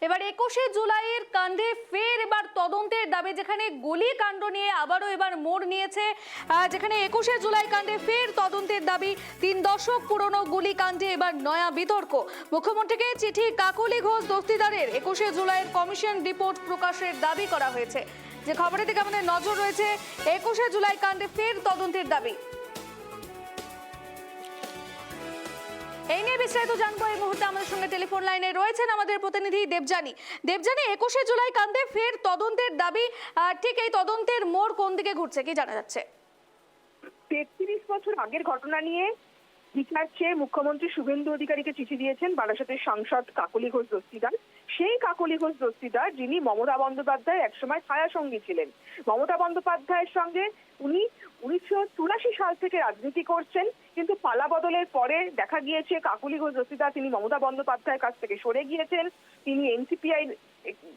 এবার 21শে জুলাইয়ের কাণ্ডে ফের এবার তদন্তের দাবি, যেখানে গুলিকাণ্ড নিয়ে আবারও এবার মোড় নিয়েছে, যেখানে 21শে জুলাই কাণ্ডে ফের তদন্তের দাবি। 3 দশক পুরনো গুলিকাণ্ডে এবার নয়া বিতর্ক। মুখ্যমন্ত্রীকে চিঠি কাকলি ঘোষ দস্তিদারের 21শে জুলাইয়ের কমিশন রিপোর্ট প্রকাশের দাবি করা হয়েছে। যে খবরের দিকে আমাদের নজর রয়েছে, 21শে জুলাই কাণ্ডে ফের তদন্তের দাবি। এই নিয়ে বিস্তারিত জানবো। এই মুহূর্তে আমাদের সঙ্গে টেলিফোন লাইনে রয়েছেন আমাদের প্রতিনিধি দেবযানী। 21শে জুলাই কাণ্ডে ফের তদন্তের দাবি, ঠিক এই তদন্তের মোড় কোন দিকে ঘুরছে, কি জানা যাচ্ছে? 33 বছর আগের ঘটনা নিয়ে বিচার চেয়ে মুখ্যমন্ত্রী শুভেন্দু অধিকারীকে চিঠি দিয়েছেন বারাসতের সাংসদ কাকলি ঘোষ দস্তিদার। সেই কাকলি ঘোষ দস্তিদার যিনি মমতা বন্দ্যোপাধ্যায় একসময় ছায়া সঙ্গী ছিলেন। মমতা বন্দ্যোপাধ্যায়ের সঙ্গে উনি 1984 সাল থেকে রাজনীতি করছেন, কিন্তু পালা বদলের পরে দেখা গিয়েছে কাকলি ঘোষ দস্তিদার তিনি মমতা বন্দ্যোপাধ্যায়ের কাছ থেকে সরে গিয়েছেন। তিনি এনসিপিআই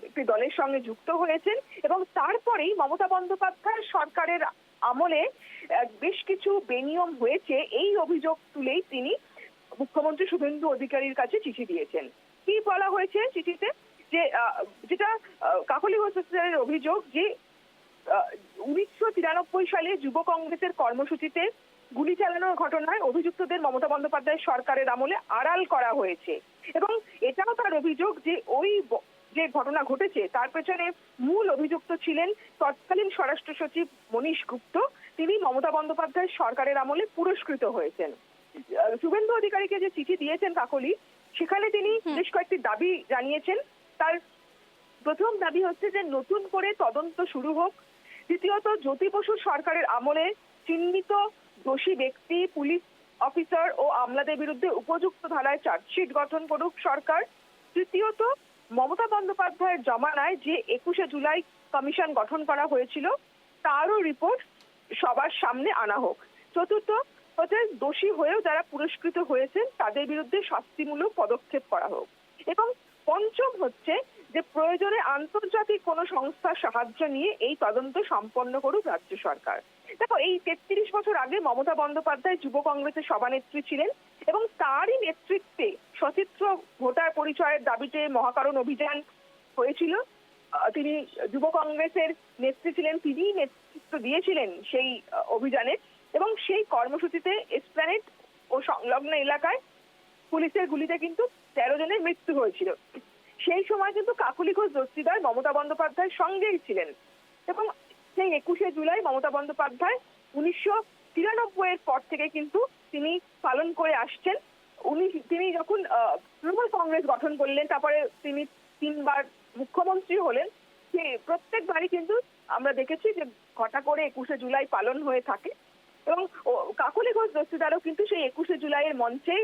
একটি দলের সঙ্গে যুক্ত হয়েছেন এবং তারপরেই মমতা বন্দ্যোপাধ্যায় সরকারের আমলে বেশ কিছু বেনিয়ম হয়েছে এই অভিযোগ তুলেই তিনি মুখ্যমন্ত্রী শুভেন্দু অধিকারীর কাছে চিঠি দিয়েছেন। কি বলা হয়েছে চিঠিতে? যে যেটা কাকলি ঘোষ দস্তিদারের অভিযোগ যে 1993 সালে যুব কংগ্রেসের কর্মসূচিতে গুলি চালানোর ঘটনায় অভিযুক্তদের মমতা বন্দ্যোপাধ্যায় সরকারের আমলে আড়াল করা হয়েছে এবং এটাও তার অভিযোগ যে ওই যে ঘটনা ঘটেছে তার পেছনে মূল অভিযুক্ত ছিলেন তৎকালীন স্বরাষ্ট্র সচিব মনীশ গুপ্ত। তিনি মমতা বন্দ্যোপাধ্যায় সরকারের আমলে পুরস্কৃত হয়েছেন। শুভেন্দু অধিকারীকে যে চিঠি দিয়েছেন কাকলি, সেখানে তিনি বেশ কয়েকটি দাবি জানিয়েছেন। তার প্রথম দাবি হচ্ছে যে নতুন করে তদন্ত শুরু হোক। দ্বিতীয়ত, জ্যোতি বসু সরকারের আমলে চিহ্নিত দোষী ব্যক্তি, পুলিশ অফিসার ও আমলাদের বিরুদ্ধে উপযুক্ত ধারায় চার্জশিট গঠন করুক সরকার। তৃতীয়ত, মমতা বন্দ্যোপাধ্যায়ের জমানায় যে 21শে জুলাই কমিশন গঠন করা হয়েছিল তারও রিপোর্ট সবার সামনে আনা হোক। চতুর্থ হচ্ছে দোষী হয়েও যারা পুরস্কৃত হয়েছেন তাদের বিরুদ্ধে শাস্তিমূলক পদক্ষেপ করা হোক। এবং পঞ্চম হচ্ছে যে প্রয়োজনে আন্তর্জাতিক কোনো সংস্থার সাহায্য নিয়ে এই তদন্ত সম্পন্ন করুক রাজ্য সরকার। দেখো, এই 33 বছর আগে মমতা বন্দ্যোপাধ্যায় যুব কংগ্রেসের সভানেত্রী ছিলেন এবং তারই নেতৃত্বে সচিত্র ভোটার পরিচয়ের দাবিতে মহাকারণ অভিযান হয়েছিল। তিনি যুব কংগ্রেসের নেত্রী ছিলেন, তিনি নেতৃত্ব দিয়েছিলেন সেই অভিযানে এবং সেই কর্মসূচিতে এসপ্ল্যানেড ও সংলগ্ন এলাকায় পুলিশের গুলিতে কিন্তু 13 জনের মৃত্যু হয়েছিল। সেই সময় কিন্তু কাকলি ঘোষ দস্তিদার মমতা বন্দ্যোপাধ্যায়ের সঙ্গেই ছিলেন এবং সেই 21শে জুলাই মমতা বন্দ্যোপাধ্যায় 1993 এর পর থেকে কিন্তু তিনি পালন করে আসছেন। তিনি যখন তৃণমূল কংগ্রেস গঠন করলেন, তারপরে তিনি 3 বার মুখ্যমন্ত্রী হলেন, যে প্রত্যেকবারই কিন্তু আমরা দেখেছি যে ঘটা করে 21শে জুলাই পালন হয়ে থাকে এবং কাকলি ঘোষ দস্তিদারও কিন্তু সেই 21শে জুলাইয়ের মঞ্চেই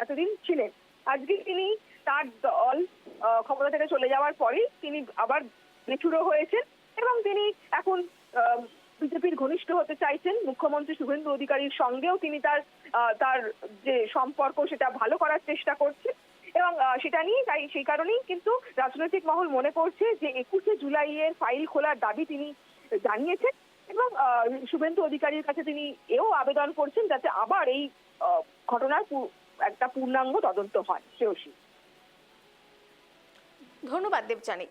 এতদিন ছিলেন। আজকে তিনি তার দল ক্ষমতা থেকে চলে যাওয়ার পরেই তিনি আবার মেচুরো হয়েছেন এবং তিনি এখন বিজেপির ঘনিষ্ঠ হতে চাইছেন। মুখ্যমন্ত্রী শুভেন্দু অধিকারীর সঙ্গেও তিনি তার যে সম্পর্ক সেটা ভালো করার চেষ্টা করছেন এবং সেটা নিয়ে সেই কারণেই কিন্তু রাজনৈতিক মহল মনে করছে যে 21শে জুলাইয়ের ফাইল খোলার দাবি তিনি জানিয়েছেন এবং শুভেন্দু অধিকারীর কাছে তিনি এও আবেদন করছেন যাতে আবার এই ঘটনার একটা পূর্ণাঙ্গ তদন্ত হয়। ধন্যবাদ দেবযানী।